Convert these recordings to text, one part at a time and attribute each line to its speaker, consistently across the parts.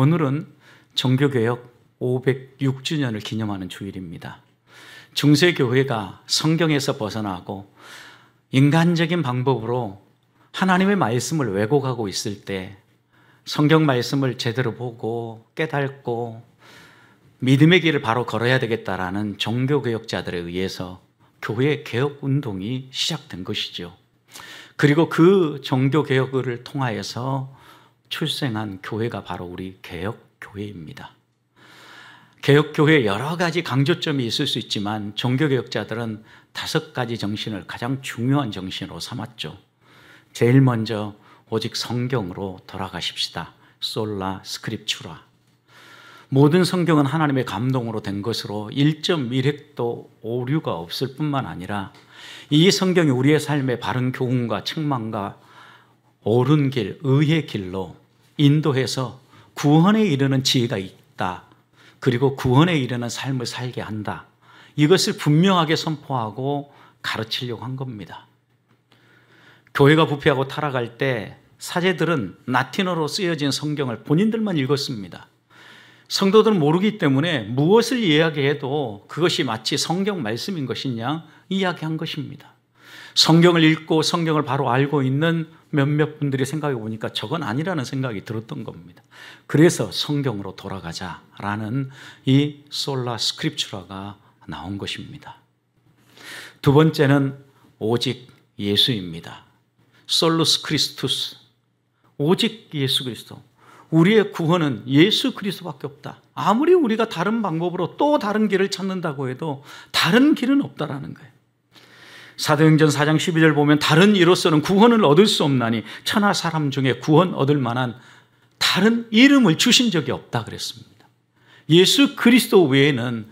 Speaker 1: 오늘은 종교개혁 506주년을 기념하는 주일입니다. 중세교회가 성경에서 벗어나고 인간적인 방법으로 하나님의 말씀을 왜곡하고 있을 때 성경 말씀을 제대로 보고 깨닫고 믿음의 길을 바로 걸어야 되겠다라는 종교개혁자들에 의해서 교회 개혁운동이 시작된 것이죠. 그리고 그 종교개혁을 통하여서 출생한 교회가 바로 우리 개혁교회입니다. 개혁교회에 여러 가지 강조점이 있을 수 있지만 종교개혁자들은 5가지 정신을 가장 중요한 정신으로 삼았죠. 제일 먼저 오직 성경으로 돌아가십시다. 솔라 스크립추라. 모든 성경은 하나님의 감동으로 된 것으로 1.1획도 오류가 없을 뿐만 아니라 이 성경이 우리의 삶의 바른 교훈과 책망과 옳은 길, 의의 길로 인도해서 구원에 이르는 지혜가 있다. 그리고 구원에 이르는 삶을 살게 한다. 이것을 분명하게 선포하고 가르치려고 한 겁니다. 교회가 부패하고 타락할 때 사제들은 라틴어로 쓰여진 성경을 본인들만 읽었습니다. 성도들은 모르기 때문에 무엇을 이야기해도 그것이 마치 성경 말씀인 것이냐 이야기한 것입니다. 성경을 읽고 성경을 바로 알고 있는 몇몇 분들이 생각해 보니까 저건 아니라는 생각이 들었던 겁니다. 그래서 성경으로 돌아가자라는 이 솔라 스크립추라가 나온 것입니다. 두 번째는 오직 예수입니다. 솔루스 크리스투스, 오직 예수 그리스도. 우리의 구원은 예수 그리스도밖에 없다. 아무리 우리가 다른 방법으로 또 다른 길을 찾는다고 해도 다른 길은 없다라는 거예요. 사도행전 4장 12절 보면 다른 이로서는 구원을 얻을 수 없나니 천하 사람 중에 구원 얻을 만한 다른 이름을 주신 적이 없다 그랬습니다. 예수 그리스도 외에는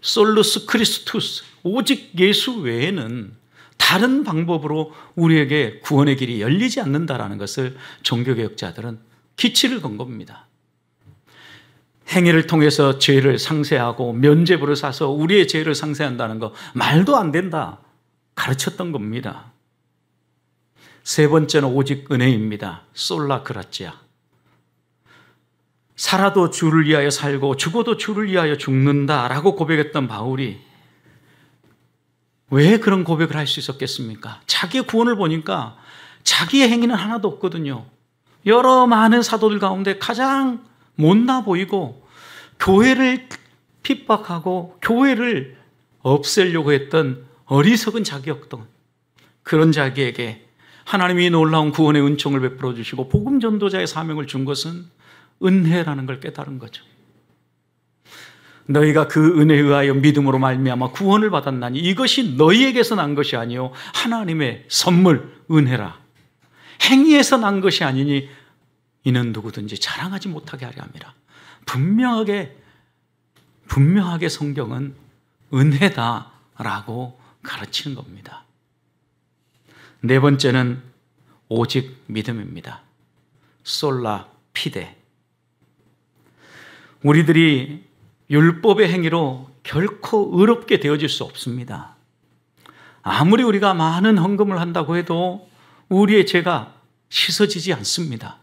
Speaker 1: 솔루스 크리스투스, 오직 예수 외에는 다른 방법으로 우리에게 구원의 길이 열리지 않는다라는 것을 종교개혁자들은 기치를 건 겁니다. 행위를 통해서 죄를 상쇄하고 면죄부를 사서 우리의 죄를 상쇄한다는 거 말도 안 된다 가르쳤던 겁니다. 세 번째는 오직 은혜입니다. 솔라 그라치아. 살아도 주를 위하여 살고 죽어도 주를 위하여 죽는다라고 고백했던 바울이 왜 그런 고백을 할 수 있었겠습니까? 자기의 구원을 보니까 자기의 행위는 하나도 없거든요. 여러 많은 사도들 가운데 가장 못나 보이고 교회를 핍박하고 교회를 없애려고 했던 어리석은 자기였던 그런 자기에게 하나님이 놀라운 구원의 은총을 베풀어 주시고 복음 전도자의 사명을 준 것은 은혜라는 걸 깨달은 거죠. 너희가 그 은혜에 의하여 믿음으로 말미암아 구원을 받았나니 이것이 너희에게서 난 것이 아니요 하나님의 선물 은혜라. 행위에서 난 것이 아니니 이는 누구든지 자랑하지 못하게 하려 함이라. 분명하게 성경은 은혜다라고 가르치는 겁니다. 네 번째는 오직 믿음입니다. 솔라 피데. 우리들이 율법의 행위로 결코 의롭게 되어질 수 없습니다. 아무리 우리가 많은 헌금을 한다고 해도 우리의 죄가 씻어지지 않습니다.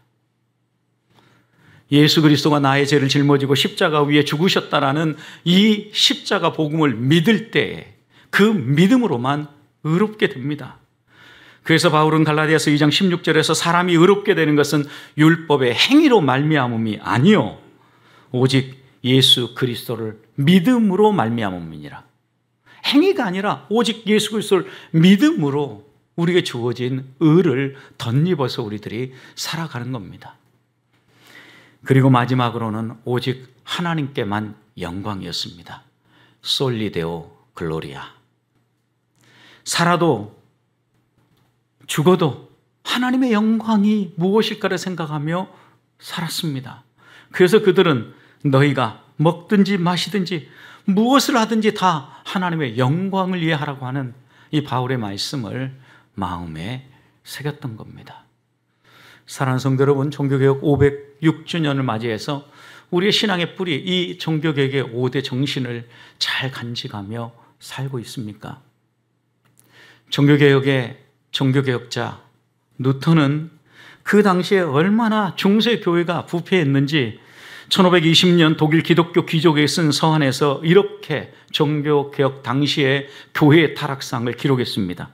Speaker 1: 예수 그리스도가 나의 죄를 짊어지고 십자가 위에 죽으셨다라는 이 십자가 복음을 믿을 때 그 믿음으로만 의롭게 됩니다. 그래서 바울은 갈라디아서 2장 16절에서 사람이 의롭게 되는 것은 율법의 행위로 말미암음이 아니요 오직 예수 그리스도를 믿음으로 말미암음이니라. 행위가 아니라 오직 예수 그리스도를 믿음으로 우리에게 주어진 의를 덧입어서 우리들이 살아가는 겁니다. 그리고 마지막으로는 오직 하나님께만 영광이었습니다. 솔리데오 글로리아. 살아도 죽어도 하나님의 영광이 무엇일까를 생각하며 살았습니다. 그래서 그들은 너희가 먹든지 마시든지 무엇을 하든지 다 하나님의 영광을 위해 하라고 하는 이 바울의 말씀을 마음에 새겼던 겁니다. 사랑하는 성도 여러분, 종교개혁 506주년을 맞이해서 우리의 신앙의 뿌리, 이 종교개혁의 5대 정신을 잘 간직하며 살고 있습니까? 종교개혁의 종교개혁자 누턴은 그 당시에 얼마나 중세교회가 부패했는지 1520년 독일 기독교 귀족에 쓴 서한에서 이렇게 종교개혁 당시의 교회의 타락상을 기록했습니다.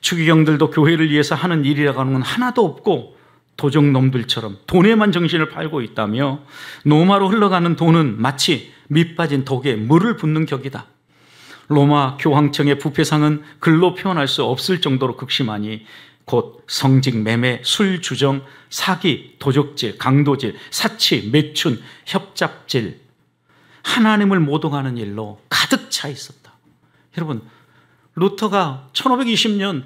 Speaker 1: 추기경들도 교회를 위해서 하는 일이라고 하는 건 하나도 없고 도적놈들처럼 돈에만 정신을 팔고 있다며 노마로 흘러가는 돈은 마치 밑 빠진 독에 물을 붓는 격이다. 로마 교황청의 부패상은 글로 표현할 수 없을 정도로 극심하니 곧 성직, 매매, 술 주정, 사기, 도적질, 강도질, 사치, 매춘, 협잡질, 하나님을 모독하는 일로 가득 차 있었다. 여러분, 루터가 1520년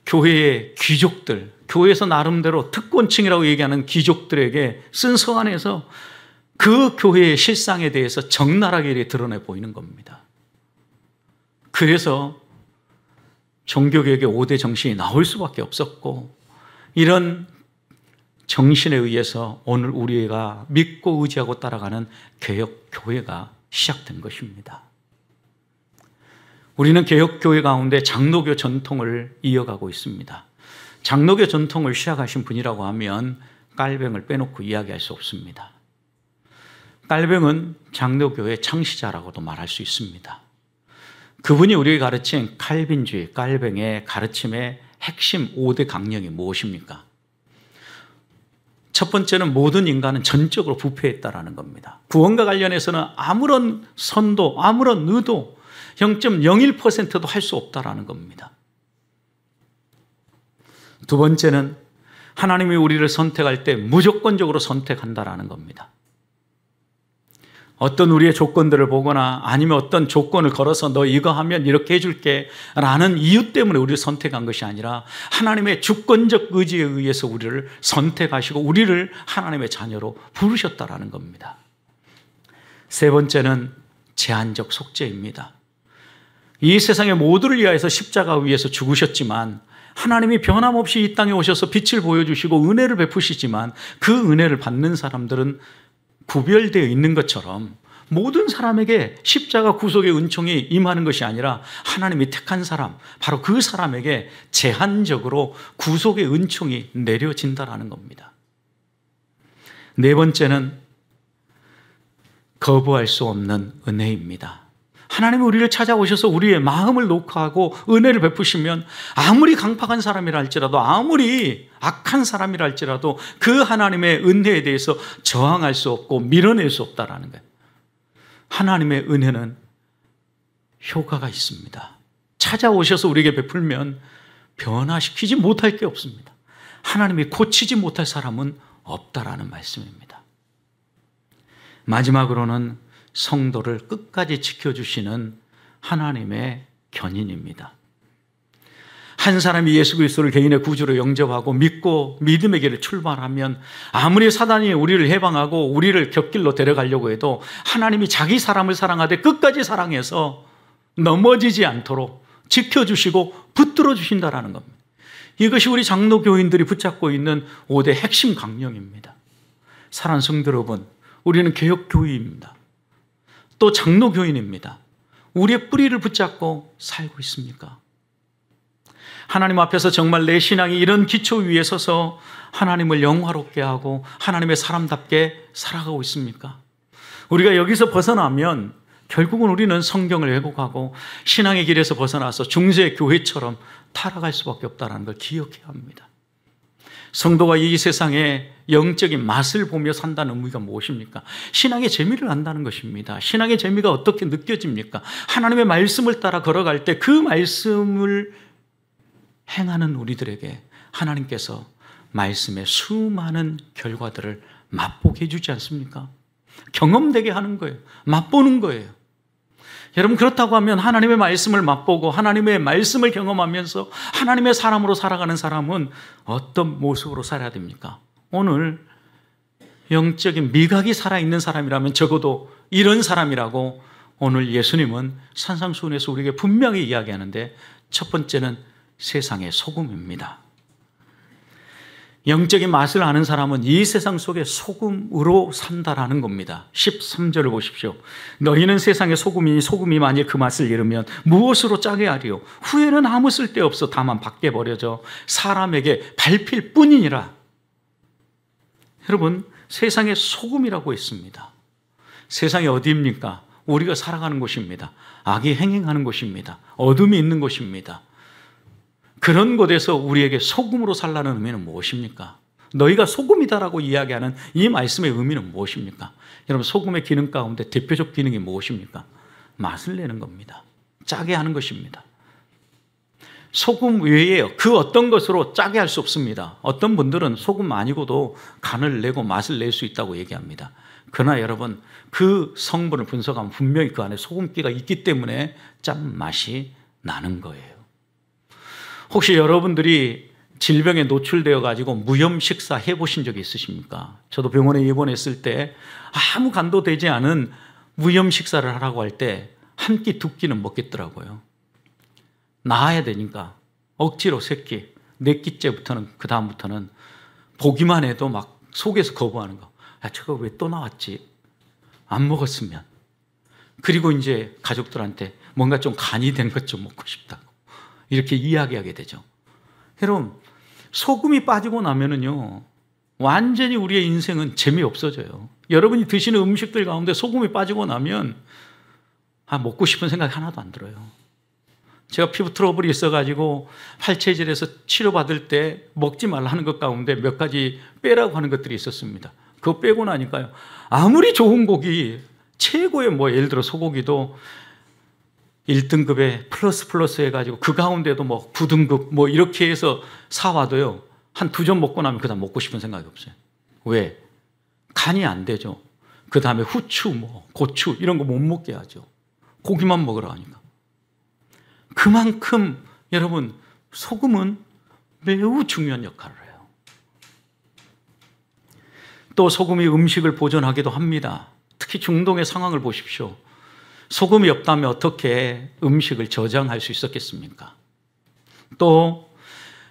Speaker 1: 교회의 귀족들, 교회에서 나름대로 특권층이라고 얘기하는 귀족들에게 쓴 서한에서 그 교회의 실상에 대해서 적나라하게 드러내 보이는 겁니다. 그래서 종교개혁의 5대 정신이 나올 수밖에 없었고, 이런 정신에 의해서 오늘 우리가 믿고 의지하고 따라가는 개혁교회가 시작된 것입니다. 우리는 개혁교회 가운데 장로교 전통을 이어가고 있습니다. 장로교 전통을 시작하신 분이라고 하면 깔뱅을 빼놓고 이야기할 수 없습니다. 깔뱅은 장로교의 창시자라고도 말할 수 있습니다. 그분이 우리에게 가르친 칼빈주의, 깔뱅의 가르침의 핵심 5대 강령이 무엇입니까? 첫 번째는 모든 인간은 전적으로 부패했다라는 겁니다. 구원과 관련해서는 아무런 선도, 아무런 의도 0.01%도 할 수 없다라는 겁니다. 두 번째는 하나님이 우리를 선택할 때 무조건적으로 선택한다라는 겁니다. 어떤 우리의 조건들을 보거나 아니면 어떤 조건을 걸어서 너 이거 하면 이렇게 해줄게 라는 이유 때문에 우리를 선택한 것이 아니라 하나님의 주권적 의지에 의해서 우리를 선택하시고 우리를 하나님의 자녀로 부르셨다라는 겁니다. 세 번째는 제한적 속죄입니다. 이 세상의 모두를 위하여서 십자가 위에서 죽으셨지만 하나님이 변함없이 이 땅에 오셔서 빛을 보여주시고 은혜를 베푸시지만 그 은혜를 받는 사람들은 구별되어 있는 것처럼 모든 사람에게 십자가 구속의 은총이 임하는 것이 아니라 하나님이 택한 사람, 바로 그 사람에게 제한적으로 구속의 은총이 내려진다라는 겁니다. 네 번째는 거부할 수 없는 은혜입니다. 하나님이 우리를 찾아오셔서 우리의 마음을 녹화하고 은혜를 베푸시면 아무리 강팍한 사람이라 할지라도 아무리 악한 사람이라 할지라도 그 하나님의 은혜에 대해서 저항할 수 없고 밀어낼 수 없다라는 거예요. 하나님의 은혜는 효과가 있습니다. 찾아오셔서 우리에게 베풀면 변화시키지 못할 게 없습니다. 하나님이 고치지 못할 사람은 없다라는 말씀입니다. 마지막으로는 성도를 끝까지 지켜주시는 하나님의 견인입니다. 한 사람이 예수 그리스도를 개인의 구주로 영접하고 믿고 믿음의 길을 출발하면 아무리 사단이 우리를 해방하고 우리를 곁길로 데려가려고 해도 하나님이 자기 사람을 사랑하되 끝까지 사랑해서 넘어지지 않도록 지켜주시고 붙들어 주신다라는 겁니다. 이것이 우리 장로교인들이 붙잡고 있는 5대 핵심 강령입니다. 사랑하는 성도 여러분, 우리는 개혁교회입니다. 또 장로교인입니다. 우리의 뿌리를 붙잡고 살고 있습니까? 하나님 앞에서 정말 내 신앙이 이런 기초 위에 서서 하나님을 영화롭게 하고 하나님의 사람답게 살아가고 있습니까? 우리가 여기서 벗어나면 결국은 우리는 성경을 왜곡하고 신앙의 길에서 벗어나서 중세 교회처럼 타락할 수밖에 없다는 걸 기억해야 합니다. 성도가 이 세상에 영적인 맛을 보며 산다는 의미가 무엇입니까? 신앙의 재미를 안다는 것입니다. 신앙의 재미가 어떻게 느껴집니까? 하나님의 말씀을 따라 걸어갈 때 그 말씀을 행하는 우리들에게 하나님께서 말씀의 수많은 결과들을 맛보게 해주지 않습니까? 경험되게 하는 거예요. 맛보는 거예요. 여러분, 그렇다고 하면 하나님의 말씀을 맛보고 하나님의 말씀을 경험하면서 하나님의 사람으로 살아가는 사람은 어떤 모습으로 살아야 됩니까? 오늘 영적인 미각이 살아있는 사람이라면 적어도 이런 사람이라고 오늘 예수님은 산상수훈에서 우리에게 분명히 이야기하는데, 첫 번째는 세상의 소금입니다. 영적인 맛을 아는 사람은 이 세상 속에 소금으로 산다라는 겁니다. 13절을 보십시오. 너희는 세상의 소금이니 소금이 만일 그 맛을 잃으면 무엇으로 짜게 하리요? 후에는 아무 쓸데없어 다만 밖에 버려져 사람에게 밟힐 뿐이니라. 여러분, 세상의 소금이라고 했습니다. 세상이 어디입니까? 우리가 살아가는 곳입니다. 악이 행행하는 곳입니다. 어둠이 있는 곳입니다. 그런 곳에서 우리에게 소금으로 살라는 의미는 무엇입니까? 너희가 소금이다라고 이야기하는 이 말씀의 의미는 무엇입니까? 여러분, 소금의 기능 가운데 대표적 기능이 무엇입니까? 맛을 내는 겁니다. 짜게 하는 것입니다. 소금 외에 그 어떤 것으로 짜게 할 수 없습니다. 어떤 분들은 소금 아니고도 간을 내고 맛을 낼 수 있다고 얘기합니다. 그러나 여러분, 그 성분을 분석하면 분명히 그 안에 소금기가 있기 때문에 짠맛이 나는 거예요. 혹시 여러분들이 질병에 노출되어 가지고 무염 식사 해보신 적이 있으십니까? 저도 병원에 입원했을 때 아무 간도 되지 않은 무염 식사를 하라고 할 때 한 끼, 두 끼는 먹겠더라고요. 나아야 되니까 억지로 세 끼, 네 끼째부터는, 그 다음부터는 보기만 해도 막 속에서 거부하는 거. 야, 저거 왜 또 나왔지? 안 먹었으면. 그리고 이제 가족들한테 뭔가 좀 간이 된 것 좀 먹고 싶다고 이렇게 이야기하게 되죠. 여러분, 소금이 빠지고 나면은요, 완전히 우리의 인생은 재미없어져요. 여러분이 드시는 음식들 가운데 소금이 빠지고 나면 먹고 싶은 생각이 하나도 안 들어요. 제가 피부 트러블이 있어가지고 팔체질에서 치료받을 때 먹지 말라 하는 것 가운데 몇 가지 빼라고 하는 것들이 있었습니다. 그거 빼고 나니까요, 아무리 좋은 고기, 최고의 예를 들어 소고기도 1등급에 플러스 해가지고 그 가운데도 9등급 이렇게 해서 사와도요, 한 2점 먹고 나면 그 다음 먹고 싶은 생각이 없어요. 왜? 간이 안 되죠. 그 다음에 후추, 고추 이런 거 못 먹게 하죠. 고기만 먹으라 하니까. 그만큼 여러분, 소금은 매우 중요한 역할을 해요. 또 소금이 음식을 보존하기도 합니다. 특히 중동의 상황을 보십시오. 소금이 없다면 어떻게 음식을 저장할 수 있었겠습니까? 또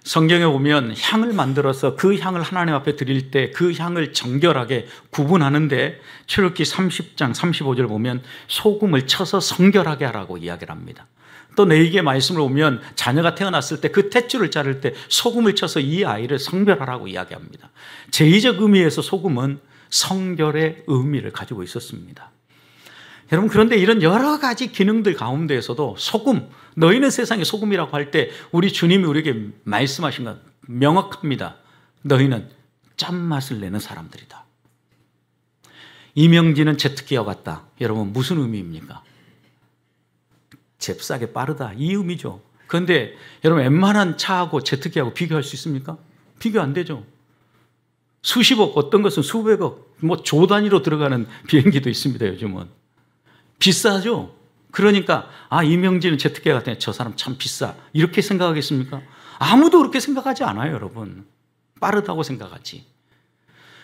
Speaker 1: 성경에 보면 향을 만들어서 그 향을 하나님 앞에 드릴 때 그 향을 정결하게 구분하는데 출애굽기 30장 35절 보면 소금을 쳐서 성결하게 하라고 이야기를 합니다. 또 레위기의 말씀을 보면 자녀가 태어났을 때 그 탯줄을 자를 때 소금을 쳐서 이 아이를 성별하라고 이야기합니다. 제의적 의미에서 소금은 성결의 의미를 가지고 있었습니다. 여러분, 그런데 이런 여러 가지 기능들 가운데에서도 소금, 너희는 세상의 소금이라고 할 때 우리 주님이 우리에게 말씀하신 건 명확합니다. 너희는 짠맛을 내는 사람들이다. 이명진은 제트기와 같다. 여러분, 무슨 의미입니까? 잽싸게 빠르다, 이 의미죠. 그런데 여러분, 웬만한 차하고 제트기하고 비교할 수 있습니까? 비교 안 되죠. 수십억, 어떤 것은 수백억, 조 단위로 들어가는 비행기도 있습니다. 요즘은 비싸죠. 그러니까 이명진은 제트기 같은 저 사람 참 비싸 이렇게 생각하겠습니까? 아무도 그렇게 생각하지 않아요. 여러분, 빠르다고 생각하지.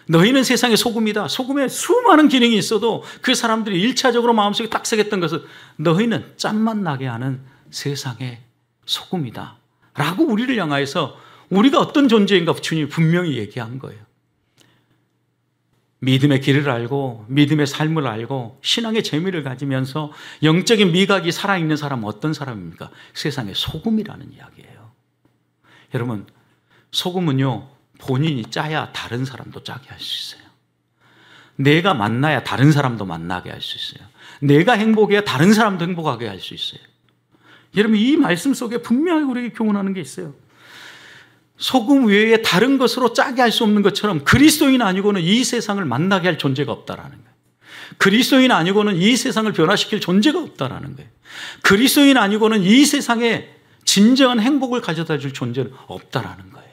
Speaker 1: 너희는 세상의 소금이다. 소금에 수많은 기능이 있어도 그 사람들이 1차적으로 마음속에 딱 새겼던 것은 너희는 짠맛 나게 하는 세상의 소금이다 라고 우리를 향하여서 우리가 어떤 존재인가 주님이 분명히 얘기한 거예요. 믿음의 길을 알고 믿음의 삶을 알고 신앙의 재미를 가지면서 영적인 미각이 살아있는 사람은 어떤 사람입니까? 세상의 소금이라는 이야기예요. 여러분, 소금은요, 본인이 짜야 다른 사람도 짜게 할 수 있어요. 내가 만나야 다른 사람도 만나게 할 수 있어요. 내가 행복해야 다른 사람도 행복하게 할 수 있어요. 여러분, 이 말씀 속에 분명히 우리에게 교훈하는 게 있어요. 소금 외에 다른 것으로 짜게 할 수 없는 것처럼 그리스도인 아니고는 이 세상을 만나게 할 존재가 없다라는 거예요. 그리스도인 아니고는 이 세상을 변화시킬 존재가 없다라는 거예요. 그리스도인 아니고는 이 세상에 진정한 행복을 가져다 줄 존재는 없다라는 거예요.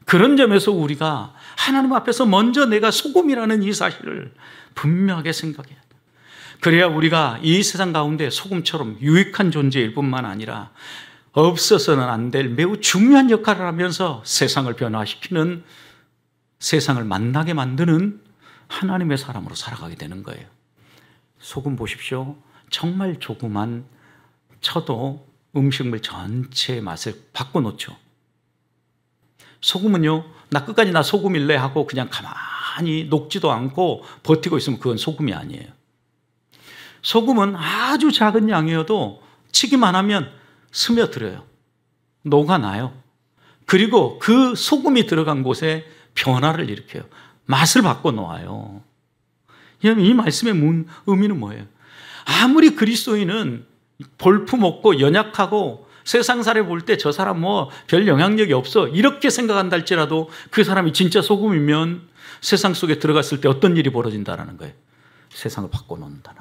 Speaker 1: 그런 점에서 우리가 하나님 앞에서 먼저 내가 소금이라는 이 사실을 분명하게 생각해야 돼요. 그래야 우리가 이 세상 가운데 소금처럼 유익한 존재일 뿐만 아니라 없어서는 안 될 매우 중요한 역할을 하면서 세상을 변화시키는, 세상을 만나게 만드는 하나님의 사람으로 살아가게 되는 거예요. 소금 보십시오. 정말 조그만 쳐도 음식물 전체의 맛을 바꿔놓죠. 소금은요, 나 끝까지 나 소금일래 하고 그냥 가만히 녹지도 않고 버티고 있으면 그건 소금이 아니에요. 소금은 아주 작은 양이어도 치기만 하면 스며들어요. 녹아나요. 그리고 그 소금이 들어간 곳에 변화를 일으켜요. 맛을 바꿔 놓아요. 이 말씀의 의미는 뭐예요? 아무리 그리스도인은 볼품없고 연약하고 세상 사람이 볼 때 저 사람 뭐 별 영향력이 없어 이렇게 생각한다 할지라도 그 사람이 진짜 소금이면 세상 속에 들어갔을 때 어떤 일이 벌어진다는 거예요. 세상을 바꿔놓는다는.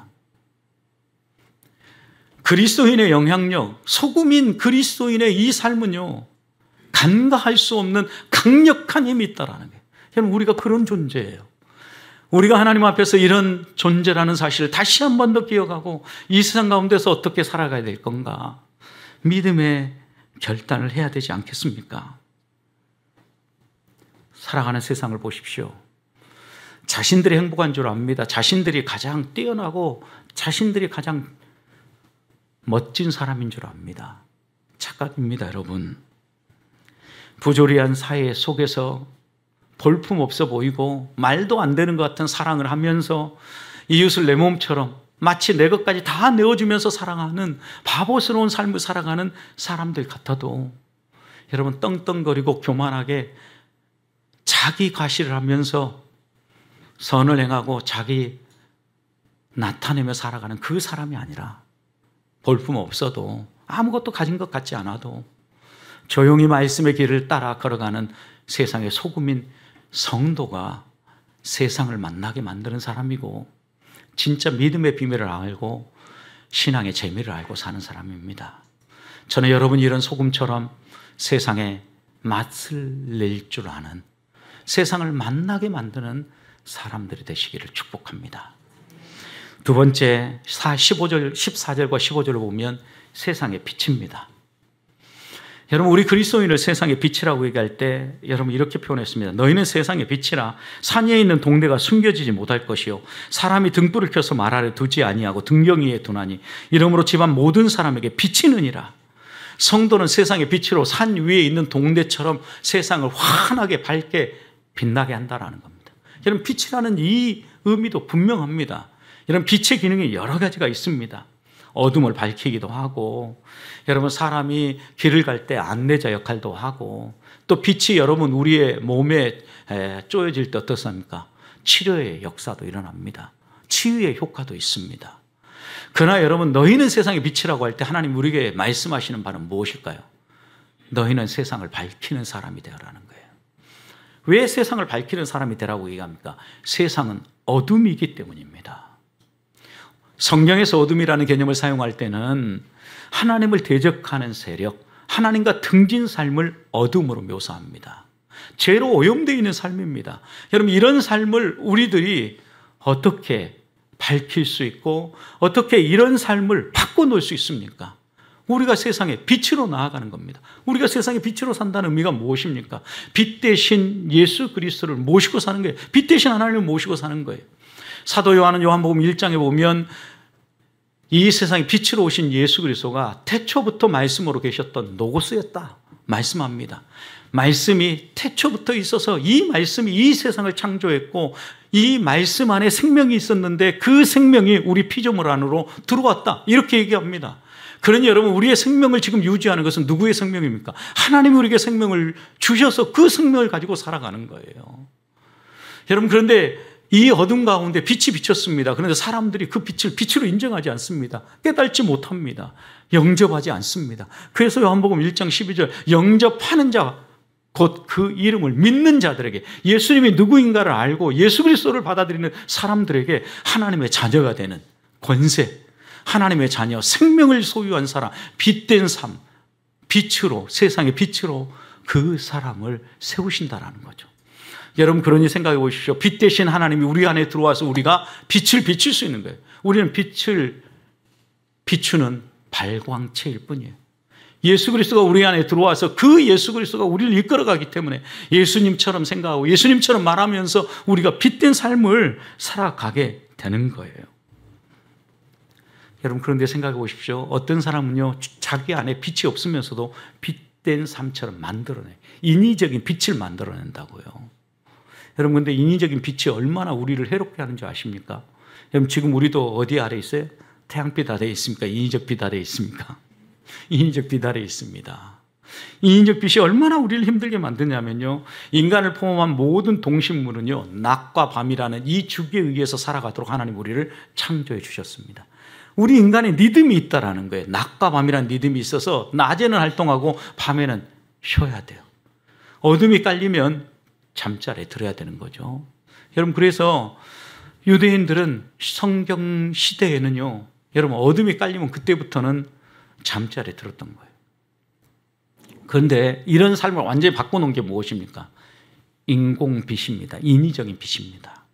Speaker 1: 그리스도인의 영향력, 소금인 그리스도인의 이 삶은요, 간과할 수 없는 강력한 힘이 있다는 거예요. 여러분, 우리가 그런 존재예요. 우리가 하나님 앞에서 이런 존재라는 사실을 다시 한 번 더 기억하고 이 세상 가운데서 어떻게 살아가야 될 건가? 믿음의 결단을 해야 되지 않겠습니까? 살아가는 세상을 보십시오. 자신들이 행복한 줄 압니다. 자신들이 가장 뛰어나고 자신들이 가장 멋진 사람인 줄 압니다. 착각입니다, 여러분. 부조리한 사회 속에서 볼품없어 보이고 말도 안 되는 것 같은 사랑을 하면서 이웃을 내 몸처럼 마치 내 것까지 다 내어주면서 사랑하는 바보스러운 삶을 살아가는 사람들 같아도 여러분, 떵떵거리고 교만하게 자기 과시를 하면서 선을 행하고 자기 나타내며 살아가는 그 사람이 아니라 볼품 없어도 아무것도 가진 것 같지 않아도 조용히 말씀의 길을 따라 걸어가는 세상의 소금인 성도가 세상을 만나게 만드는 사람이고 진짜 믿음의 비밀을 알고 신앙의 재미를 알고 사는 사람입니다. 저는 여러분이 이런 소금처럼 세상에 맛을 낼 줄 아는 세상을 만나게 만드는 사람들이 되시기를 축복합니다. 두 번째, 14절과 15절을 보면 세상의 빛입니다. 여러분, 우리 그리스도인을 세상의 빛이라고 얘기할 때 여러분 이렇게 표현했습니다. 너희는 세상의 빛이라 산 위에 있는 동대가 숨겨지지 못할 것이요 사람이 등불을 켜서 말 아래 두지 아니하고 등경 위에 두나니 이러므로 집안 모든 사람에게 비치느니라. 성도는 세상의 빛으로 산 위에 있는 동대처럼 세상을 환하게 밝게 빛나게 한다는 겁니다. 여러분, 빛이라는 이 의미도 분명합니다. 여러분, 빛의 기능이 여러 가지가 있습니다. 어둠을 밝히기도 하고, 여러분 사람이 길을 갈 때 안내자 역할도 하고, 또 빛이 여러분 우리의 몸에 쪼여질 때 어떻습니까? 치료의 역사도 일어납니다. 치유의 효과도 있습니다. 그러나 여러분, 너희는 세상의 빛이라고 할 때 하나님 우리에게 말씀하시는 바는 무엇일까요? 너희는 세상을 밝히는 사람이 되라는 거예요. 왜 세상을 밝히는 사람이 되라고 얘기합니까? 세상은 어둠이기 때문입니다. 성경에서 어둠이라는 개념을 사용할 때는 하나님을 대적하는 세력, 하나님과 등진 삶을 어둠으로 묘사합니다. 죄로 오염되어 있는 삶입니다. 여러분, 이런 삶을 우리들이 어떻게 밝힐 수 있고 어떻게 이런 삶을 바꿔놓을 수 있습니까? 우리가 세상에 빛으로 나아가는 겁니다. 우리가 세상에 빛으로 산다는 의미가 무엇입니까? 빛 대신 예수 그리스도를 모시고 사는 거예요. 빛 대신 하나님을 모시고 사는 거예요. 사도 요한은 요한복음 1장에 보면 이 세상에 빛으로 오신 예수 그리스도가 태초부터 말씀으로 계셨던 노고스였다 말씀합니다. 말씀이 태초부터 있어서 이 말씀이 이 세상을 창조했고 이 말씀 안에 생명이 있었는데 그 생명이 우리 피조물 안으로 들어왔다 이렇게 얘기합니다. 그러니 여러분, 우리의 생명을 지금 유지하는 것은 누구의 생명입니까? 하나님이 우리에게 생명을 주셔서 그 생명을 가지고 살아가는 거예요. 여러분, 그런데 이 어둠 가운데 빛이 비쳤습니다. 그런데 사람들이 그 빛을 빛으로 인정하지 않습니다. 깨닫지 못합니다. 영접하지 않습니다. 그래서 요한복음 1장 12절 영접하는 자 곧 그 이름을 믿는 자들에게, 예수님이 누구인가를 알고 예수 그리스도를 받아들이는 사람들에게 하나님의 자녀가 되는 권세, 하나님의 자녀, 생명을 소유한 사람, 빛된 삶, 빛으로, 세상의 빛으로 그 사람을 세우신다라는 거죠. 여러분, 그러니 생각해 보십시오. 빛 대신 하나님이 우리 안에 들어와서 우리가 빛을 비출 수 있는 거예요. 우리는 빛을 비추는 발광체일 뿐이에요. 예수 그리스도가 우리 안에 들어와서 그 예수 그리스도가 우리를 이끌어가기 때문에 예수님처럼 생각하고 예수님처럼 말하면서 우리가 빛된 삶을 살아가게 되는 거예요. 여러분, 그런데 생각해 보십시오. 어떤 사람은요, 자기 안에 빛이 없으면서도 빛된 삶처럼 만들어내요. 인위적인 빛을 만들어낸다고요. 여러분, 근데 인위적인 빛이 얼마나 우리를 해롭게 하는 줄 아십니까? 여러분, 지금 우리도 어디 아래 있어요? 태양빛 아래에 있습니까? 인위적 빛 아래에 있습니까? 인위적 빛 아래에 있습니다. 인위적 빛이 얼마나 우리를 힘들게 만드냐면요, 인간을 포함한 모든 동식물은요, 낮과 밤이라는 이 주기에 의해서 살아가도록 하나님 우리를 창조해 주셨습니다. 우리 인간의 리듬이 있다라는 거예요. 낮과 밤이라는 리듬이 있어서 낮에는 활동하고 밤에는 쉬어야 돼요. 어둠이 깔리면 잠자리에 들어야 되는 거죠. 여러분, 그래서 유대인들은 성경 시대에는요, 여러분, 어둠이 깔리면 그때부터는 잠자리에 들었던 거예요. 그런데 이런 삶을 완전히 바꿔놓은 게 무엇입니까? 인공빛입니다. 인위적인 빛입니다.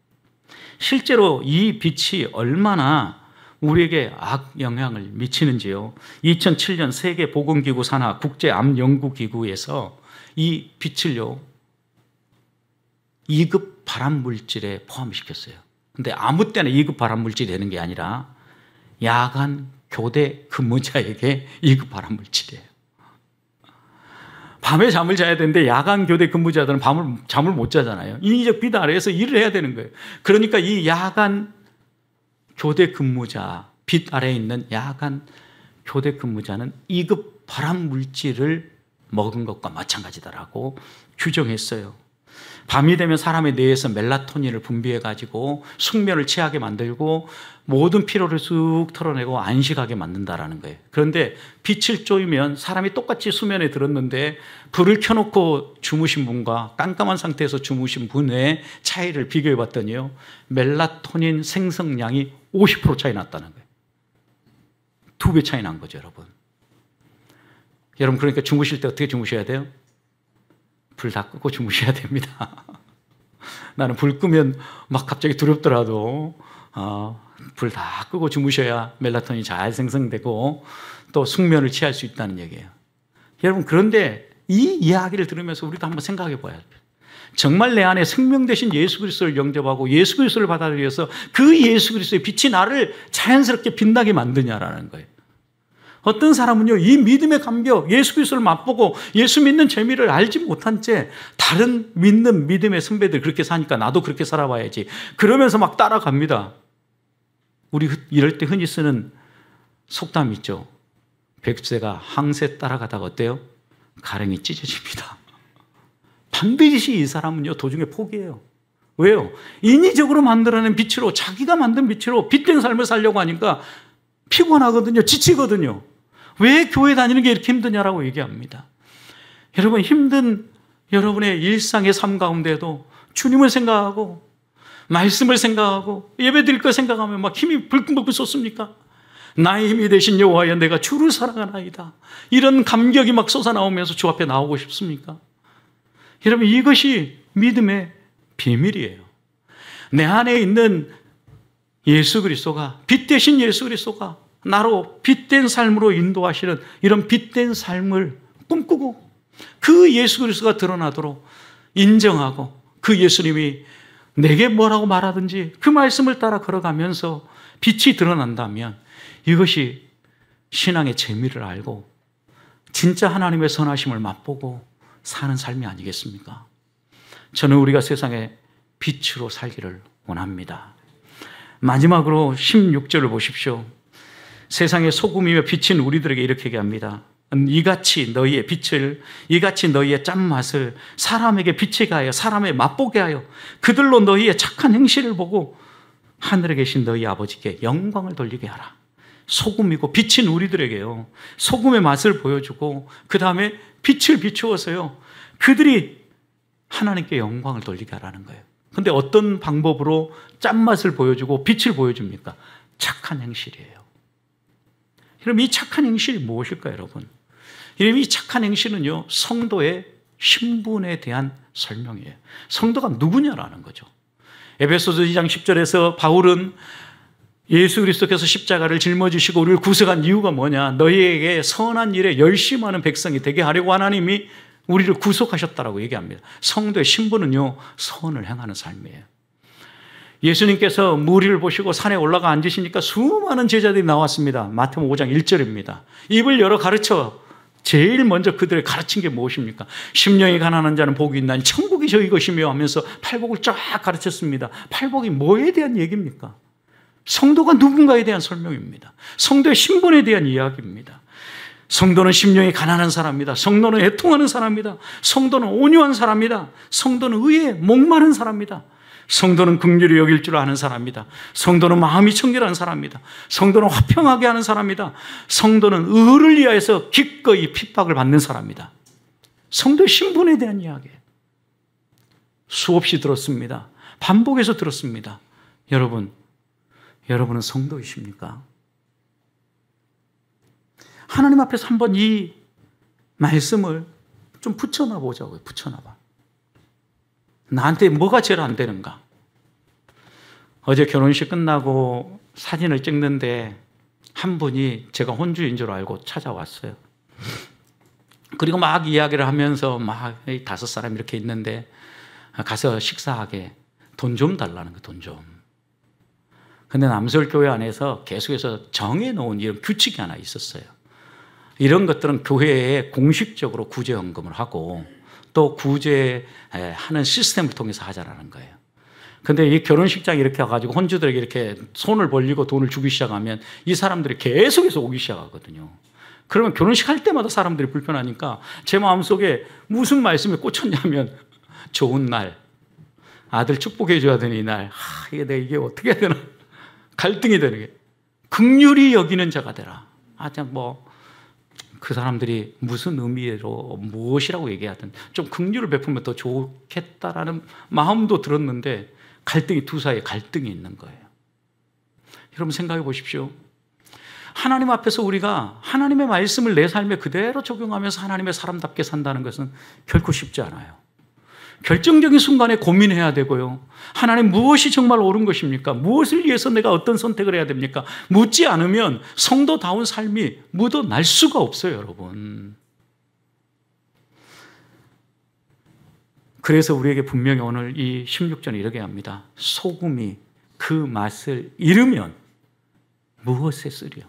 Speaker 1: 실제로 이 빛이 얼마나 우리에게 악 영향을 미치는지요. 2007년 세계보건기구 산하 국제암연구기구에서 이 빛을요, 2급 발암물질에 포함시켰어요. 근데 아무 때나 2급 발암물질이 되는 게 아니라 야간 교대 근무자에게 2급 발암물질이에요. 밤에 잠을 자야 되는데 야간 교대 근무자들은 잠을 못 자잖아요. 인위적 빛 아래에서 일을 해야 되는 거예요. 그러니까 이 야간 교대 근무자, 빛 아래에 있는 야간 교대 근무자는 2급 발암물질을 먹은 것과 마찬가지다라고 규정했어요. 밤이 되면 사람의 뇌에서 멜라토닌을 분비해가지고 숙면을 취하게 만들고 모든 피로를 쑥 털어내고 안식하게 만든다라는 거예요. 그런데 빛을 쬐면 사람이 똑같이 수면에 들었는데 불을 켜놓고 주무신 분과 깜깜한 상태에서 주무신 분의 차이를 비교해 봤더니요, 멜라토닌 생성량이 50% 차이 났다는 거예요. 2배 차이 난 거죠, 여러분. 여러분, 그러니까 주무실 때 어떻게 주무셔야 돼요? 불 다 끄고 주무셔야 됩니다. 나는 불 끄면 막 갑자기 두렵더라도 불 다 끄고 주무셔야 멜라토닌이 잘 생성되고 또 숙면을 취할 수 있다는 얘기예요. 여러분, 그런데 이 이야기를 들으면서 우리도 한번 생각해 봐야 돼요. 정말 내 안에 생명 되신 예수 그리스도를 영접하고 예수 그리스도를 받아들여서 그 예수 그리스도의 빛이 나를 자연스럽게 빛나게 만드냐라는 거예요. 어떤 사람은요, 이 믿음의 감격, 예수 그리스도를 맛보고 예수 믿는 재미를 알지 못한 채 다른 믿는 믿음의 선배들 그렇게 사니까 나도 그렇게 살아봐야지 그러면서 막 따라갑니다. 우리 이럴 때 흔히 쓰는 속담 있죠. 백세가 항세 따라가다가 어때요? 가랭이 찢어집니다. 반드시 이 사람은요, 도중에 포기해요. 왜요? 인위적으로 만들어낸 빛으로, 자기가 만든 빛으로 빛된 삶을 살려고 하니까 피곤하거든요. 지치거든요. 왜 교회 다니는 게 이렇게 힘드냐라고 얘기합니다. 여러분, 힘든 여러분의 일상의 삶 가운데도 주님을 생각하고 말씀을 생각하고 예배드릴 거 생각하면 막 힘이 불끈불끈 솟습니까? 나의 힘이 되신 여호와여, 내가 주를 사랑하나이다. 이런 감격이 막 솟아나오면서 주 앞에 나오고 싶습니까? 여러분, 이것이 믿음의 비밀이에요. 내 안에 있는 예수 그리스도가, 빛 대신 예수 그리스도가 나로 빛된 삶으로 인도하시는 이런 빛된 삶을 꿈꾸고 그 예수 그리스도가 드러나도록 인정하고 그 예수님이 내게 뭐라고 말하든지 그 말씀을 따라 걸어가면서 빛이 드러난다면 이것이 신앙의 재미를 알고 진짜 하나님의 선하심을 맛보고 사는 삶이 아니겠습니까? 저는 우리가 세상에 빛으로 살기를 원합니다. 마지막으로 16절을 보십시오. 세상의 소금이며 빛인 우리들에게 이렇게 얘기합니다. 이같이 너희의 빛을, 이같이 너희의 짠맛을 사람에게 비치게 하여 사람에 맛보게 하여 그들로 너희의 착한 행실을 보고 하늘에 계신 너희 아버지께 영광을 돌리게 하라. 소금이고 빛인 우리들에게요, 소금의 맛을 보여주고 그 다음에 빛을 비추어서요 그들이 하나님께 영광을 돌리게 하라는 거예요. 그런데 어떤 방법으로 짠맛을 보여주고 빛을 보여줍니까? 착한 행실이에요. 그럼 이 착한 행실이 무엇일까요, 여러분? 이 착한 행실은요, 성도의 신분에 대한 설명이에요. 성도가 누구냐라는 거죠. 에베소서 2장 10절에서 바울은 예수 그리스도께서 십자가를 짊어지시고 우리를 구속한 이유가 뭐냐? 너희에게 선한 일에 열심하는 백성이 되게 하려고 하나님이 우리를 구속하셨다라고 얘기합니다. 성도의 신분은요, 선을 행하는 삶이에요. 예수님께서 무리를 보시고 산에 올라가 앉으시니까 수많은 제자들이 나왔습니다. 마태복음 5장 1절입니다. 입을 열어 가르쳐 제일 먼저 그들을 가르친 게 무엇입니까? 심령이 가난한 자는 복이 있나니 천국이 저희 것이며 하면서 팔복을 쫙 가르쳤습니다. 팔복이 뭐에 대한 얘기입니까? 성도가 누군가에 대한 설명입니다. 성도의 신분에 대한 이야기입니다. 성도는 심령이 가난한 사람이다. 성도는 애통하는 사람이다. 성도는 온유한 사람이다. 성도는 의에 목마른 사람이다. 성도는 긍휼히 여길 줄 아는 사람이다. 성도는 마음이 청결한 사람이다. 성도는 화평하게 하는 사람이다. 성도는 의를 위하여서 기꺼이 핍박을 받는 사람이다. 성도의 신분에 대한 이야기예요. 수없이 들었습니다. 반복해서 들었습니다. 여러분은 성도이십니까? 하나님 앞에서 한번 이 말씀을 좀 붙여놔 보자고요. 붙여놔봐. 나한테 뭐가 제일 안 되는가? 어제 결혼식 끝나고 사진을 찍는데 한 분이 제가 혼주인 줄 알고 찾아왔어요. 그리고 막 이야기를 하면서 막 5사람 이렇게 있는데 가서 식사하게 돈 좀 달라는 거예요. 돈 좀. 근데 남서울교회 안에서 계속해서 정해놓은 이런 규칙이 하나 있었어요. 이런 것들은 교회에 공식적으로 구제헌금을 하고 또 구제하는 시스템을 통해서 하자라는 거예요. 근데 이 결혼식장에 이렇게 와가지고 혼주들에게 이렇게 손을 벌리고 돈을 주기 시작하면 이 사람들이 계속해서 오기 시작하거든요. 그러면 결혼식 할 때마다 사람들이 불편하니까 제 마음속에 무슨 말씀에 꽂혔냐면 좋은 날, 아들 축복해 줘야 되는 이날, 이게 어떻게 해야 되나? 갈등이 되는 게 긍휼히 여기는 자가 되라. 그 사람들이 무슨 의미로 무엇이라고 얘기하든 좀 긍휼을 베풀면 더 좋겠다라는 마음도 들었는데 갈등이 두 사이에 갈등이 있는 거예요. 여러분 생각해 보십시오. 하나님 앞에서 우리가 하나님의 말씀을 내 삶에 그대로 적용하면서 하나님의 사람답게 산다는 것은 결코 쉽지 않아요. 결정적인 순간에 고민해야 되고요. 하나님 무엇이 정말 옳은 것입니까? 무엇을 위해서 내가 어떤 선택을 해야 됩니까? 묻지 않으면 성도다운 삶이 묻어날 수가 없어요, 여러분. 그래서 우리에게 분명히 오늘 이 16절에 이렇게 합니다. 소금이 그 맛을 잃으면 무엇에 쓰려?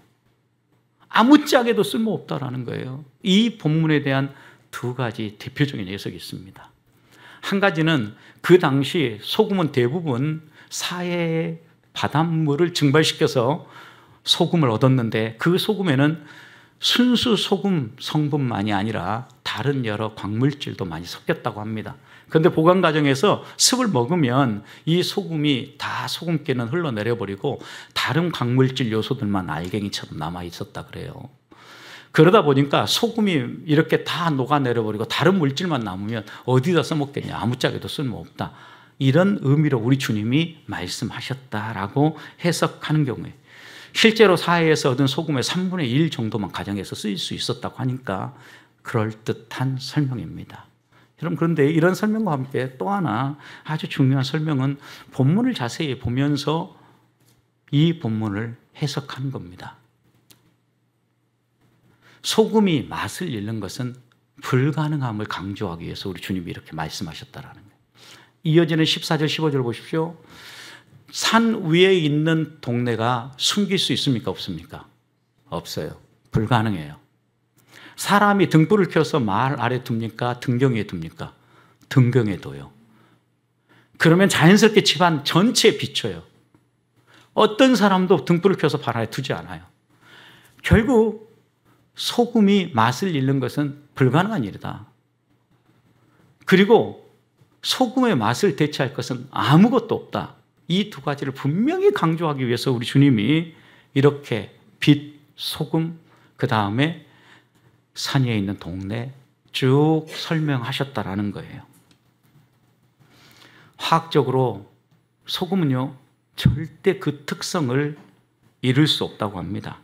Speaker 1: 아무짝에도 쓸모없다라는 거예요. 이 본문에 대한 두 가지 대표적인 해석이 있습니다. 한 가지는 그 당시 소금은 대부분 사해의 바닷물을 증발시켜서 소금을 얻었는데 그 소금에는 순수 소금 성분만이 아니라 다른 여러 광물질도 많이 섞였다고 합니다. 그런데 보관 과정에서 습을 먹으면 이 소금이 다 소금기는 흘러내려버리고 다른 광물질 요소들만 알갱이처럼 남아있었다 그래요. 그러다 보니까 소금이 이렇게 다 녹아내려버리고 다른 물질만 남으면 어디다 써먹겠냐. 아무짝에도 쓸모없다. 이런 의미로 우리 주님이 말씀하셨다라고 해석하는 경우에 실제로 사해에서 얻은 소금의 3분의 1 정도만 가정에서 쓰일 수 있었다고 하니까 그럴듯한 설명입니다. 여러분 그런데 이런 설명과 함께 또 하나 아주 중요한 설명은 본문을 자세히 보면서 이 본문을 해석하는 겁니다. 소금이 맛을 잃는 것은 불가능함을 강조하기 위해서 우리 주님이 이렇게 말씀하셨다라는 거예요. 이어지는 14절 15절 보십시오. 산 위에 있는 동네가 숨길 수 있습니까? 없습니까? 없어요. 불가능해요. 사람이 등불을 켜서 말 아래 둡니까? 등경 위에 둡니까? 등경에 둬요. 그러면 자연스럽게 집안 전체에 비춰요. 어떤 사람도 등불을 켜서 발 아래 두지 않아요. 결국 소금이 맛을 잃는 것은 불가능한 일이다. 그리고 소금의 맛을 대체할 것은 아무것도 없다. 이 두 가지를 분명히 강조하기 위해서 우리 주님이 이렇게 빛, 소금, 그 다음에 산 위에 있는 동네 쭉 설명하셨다라는 거예요. 화학적으로 소금은요, 절대 그 특성을 잃을 수 없다고 합니다.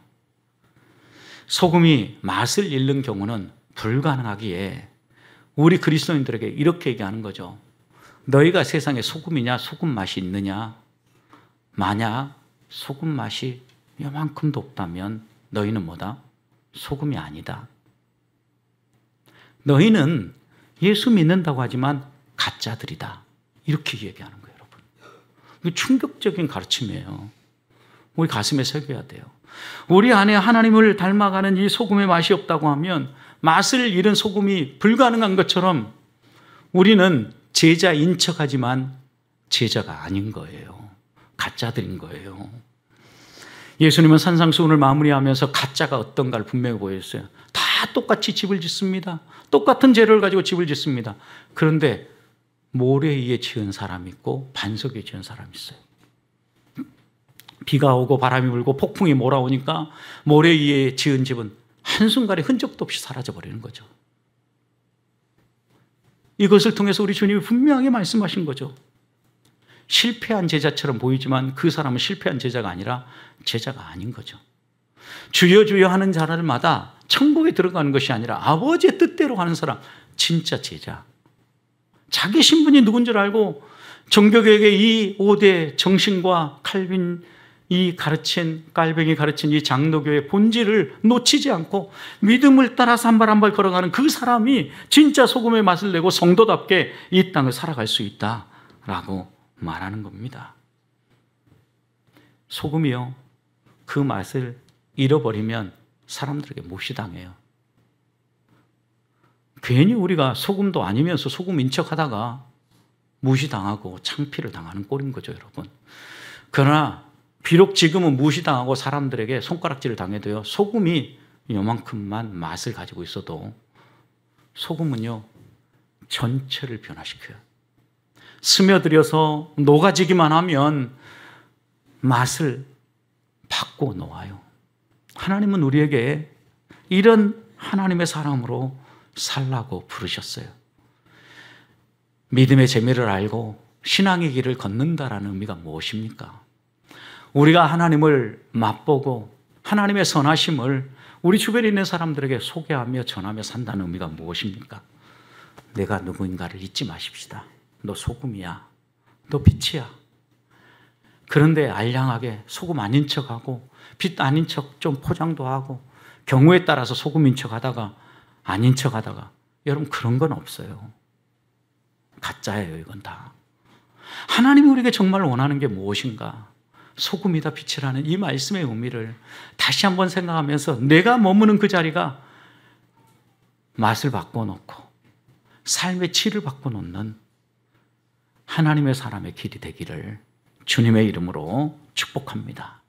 Speaker 1: 소금이 맛을 잃는 경우는 불가능하기에 우리 그리스도인들에게 이렇게 얘기하는 거죠. 너희가 세상에 소금이냐 소금 맛이 있느냐? 만약 소금 맛이 요만큼도 없다면 너희는 뭐다? 소금이 아니다. 너희는 예수 믿는다고 하지만 가짜들이다. 이렇게 얘기하는 거예요, 여러분. 이거 충격적인 가르침이에요. 우리 가슴에 새겨야 돼요. 우리 안에 하나님을 닮아가는 이 소금의 맛이 없다고 하면 맛을 잃은 소금이 불가능한 것처럼 우리는 제자인 척하지만 제자가 아닌 거예요. 가짜들인 거예요. 예수님은 산상수훈을 마무리하면서 가짜가 어떤가를 분명히 보였어요. 다 다 똑같이 집을 짓습니다. 똑같은 재료를 가지고 집을 짓습니다. 그런데 모래 위에 지은 사람이 있고 반석 위에 지은 사람이 있어요. 비가 오고 바람이 불고 폭풍이 몰아오니까 모래 위에 지은 집은 한순간에 흔적도 없이 사라져버리는 거죠. 이것을 통해서 우리 주님이 분명히 말씀하신 거죠. 실패한 제자처럼 보이지만 그 사람은 실패한 제자가 아니라 제자가 아닌 거죠. 주여 주여 하는 자들마다 천국에 들어가는 것이 아니라 아버지의 뜻대로 하는 사람, 진짜 제자. 자기 신분이 누군 줄 알고 종교개혁의 이 5대 정신과 칼빈이 가르친, 깔뱅이 가르친 이 장로교의 본질을 놓치지 않고 믿음을 따라서 한 발 한 발 걸어가는 그 사람이 진짜 소금의 맛을 내고 성도답게 이 땅을 살아갈 수 있다라고 말하는 겁니다. 소금이요, 그 맛을 잃어버리면 사람들에게 무시당해요. 괜히 우리가 소금도 아니면서 소금인 척하다가 무시당하고 창피를 당하는 꼴인 거죠, 여러분. 그러나 비록 지금은 무시당하고 사람들에게 손가락질을 당해도요, 소금이 요만큼만 맛을 가지고 있어도 소금은요, 전체를 변화시켜요. 스며들여서 녹아지기만 하면 맛을 바꿔 놓아요. 하나님은 우리에게 이런 하나님의 사람으로 살라고 부르셨어요. 믿음의 재미를 알고 신앙의 길을 걷는다라는 의미가 무엇입니까? 우리가 하나님을 맛보고 하나님의 선하심을 우리 주변에 있는 사람들에게 소개하며 전하며 산다는 의미가 무엇입니까? 내가 누구인가를 잊지 마십시다. 너 소금이야. 너 빛이야. 그런데 알량하게 소금 아닌 척하고 빛 아닌 척 좀 포장도 하고 경우에 따라서 소금인 척하다가 아닌 척하다가, 여러분 그런 건 없어요. 가짜예요, 이건 다. 하나님이 우리에게 정말 원하는 게 무엇인가? 소금이다 빛이라는 이 말씀의 의미를 다시 한번 생각하면서 내가 머무는 그 자리가 맛을 바꿔놓고 삶의 질을 바꿔놓는 하나님의 사람의 길이 되기를 주님의 이름으로 축복합니다.